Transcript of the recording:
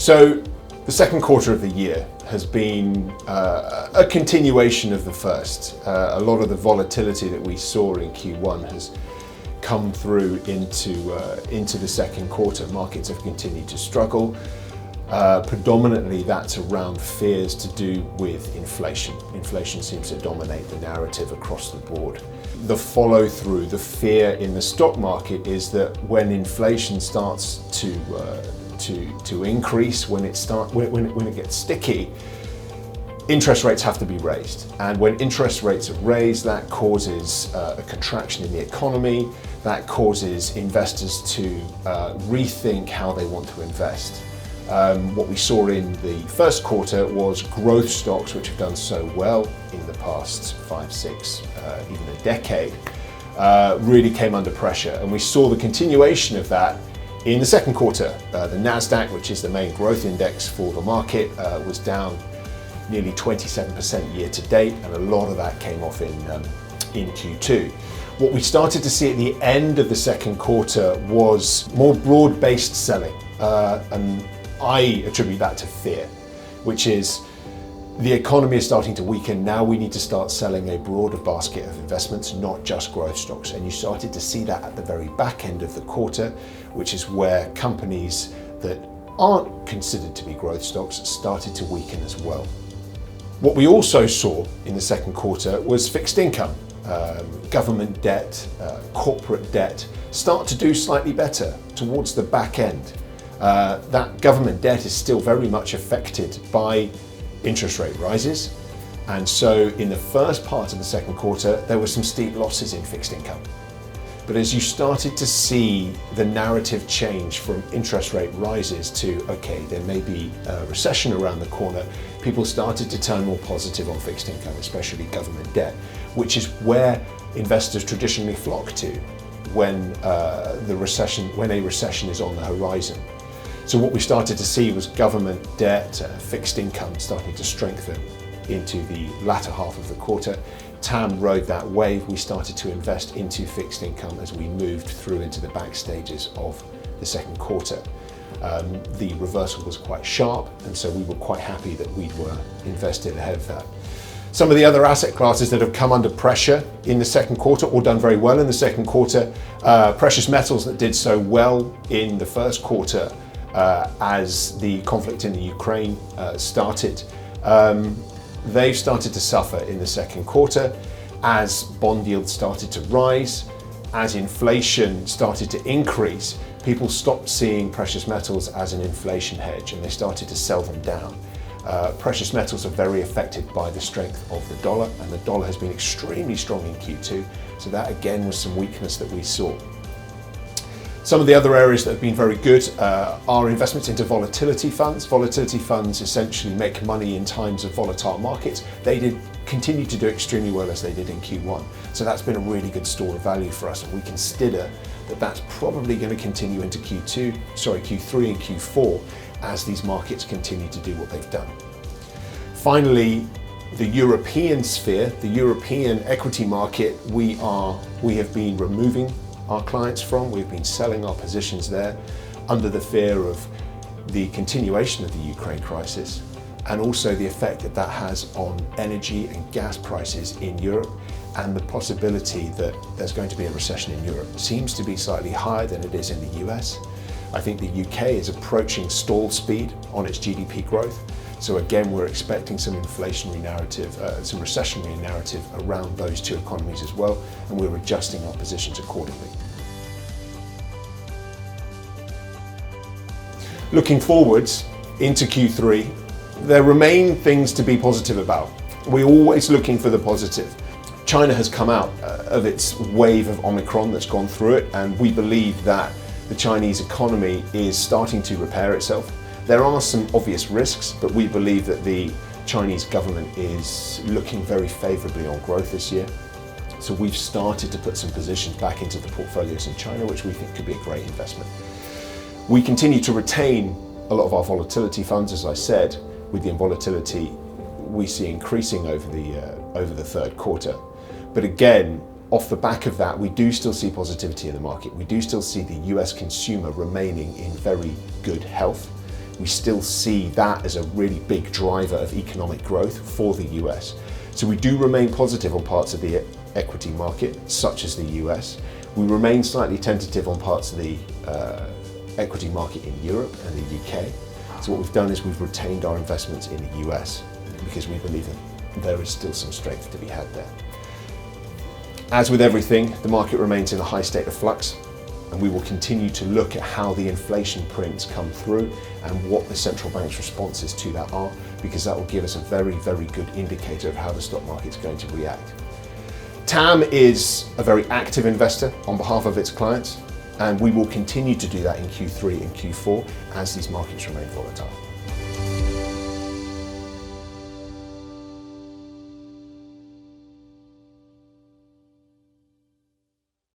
So the second quarter of the year has been a continuation of the first. A lot of the volatility that we saw in Q1 has come through into the second quarter. Markets have continued to struggle. Predominantly that's around fears to do with inflation. Inflation seems to dominate the narrative across the board. The follow through, the fear in the stock market is that when inflation starts to increase, when it gets sticky, interest rates have to be raised. And when interest rates are raised, that causes a contraction in the economy, that causes investors to rethink how they want to invest. What we saw in the first quarter was growth stocks, which have done so well in the past 5, 6, even a decade, really came under pressure. And we saw the continuation of that in the second quarter. The NASDAQ, which is the main growth index for the market, was down nearly 27% year to date, and a lot of that came off in Q2. What we started to see at the end of the second quarter was more broad-based selling, and I attribute that to fear, which is the economy is starting to weaken. Now we need to start selling a broader basket of investments, not just growth stocks. And you started to see that at the very back end of the quarter, which is where companies that aren't considered to be growth stocks started to weaken as well. What we also saw in the second quarter was fixed income, government debt, corporate debt start to do slightly better towards the back end. That government debt is still very much affected by interest rate rises. And so in the first part of the second quarter, there were some steep losses in fixed income. But as you started to see the narrative change from interest rate rises to, okay, there may be a recession around the corner, people started to turn more positive on fixed income, especially government debt, which is where investors traditionally flock to when a recession is on the horizon. So what we started to see was government debt, fixed income starting to strengthen into the latter half of the quarter. TAM rode that wave. We started to invest into fixed income as we moved through into the back stages of the second quarter. The reversal was quite sharp, and so we were quite happy that we were invested ahead of that. Some of the other asset classes that have come under pressure in the second quarter or done very well in the second quarter, precious metals that did so well in the first quarter as the conflict in the Ukraine started. They've started to suffer in the second quarter as bond yields started to rise, as inflation started to increase. People stopped seeing precious metals as an inflation hedge and they started to sell them down. Precious metals are very affected by the strength of the dollar, and the dollar has been extremely strong in Q2. So that again was some weakness that we saw. Some of the other areas that have been very good are investments into volatility funds. Volatility funds essentially make money in times of volatile markets. They did continue to do extremely well as they did in Q1. So that's been a really good store of value for us, and we consider that that's probably going to continue into Q3 and Q4 as these markets continue to do what they've done. Finally, the European sphere, the European equity market, we have been removing our clients from. We've been selling our positions there under the fear of the continuation of the Ukraine crisis and also the effect that that has on energy and gas prices in Europe, and the possibility that there's going to be a recession in Europe seems to be slightly higher than it is in the US. I think the UK is approaching stall speed on its GDP growth. So again, we're expecting some inflationary narrative, some recessionary narrative around those two economies as well, and we're adjusting our positions accordingly. Looking forwards into Q3, there remain things to be positive about. We're always looking for the positive. China has come out of its wave of Omicron that's gone through it, and we believe that the Chinese economy is starting to repair itself. There are some obvious risks, but we believe that the Chinese government is looking very favourably on growth this year. So we've started to put some positions back into the portfolios in China, which we think could be a great investment. We continue to retain a lot of our volatility funds, as I said, with the volatility we see increasing over the third quarter. But again, off the back of that, we do still see positivity in the market. We do still see the US consumer remaining in very good health. we still see that as a really big driver of economic growth for the US. So we do remain positive on parts of the equity market, such as the US. We remain slightly tentative on parts of the equity market in Europe and the UK. So what we've done is we've retained our investments in the US because we believe that there is still some strength to be had there. As with everything, the market remains in a high state of flux, and we will continue to look at how the inflation prints come through and what the central bank's responses to that are, because that will give us a very, very good indicator of how the stock market's going to react. TAM is a very active investor on behalf of its clients, and we will continue to do that in Q3 and Q4 as these markets remain volatile.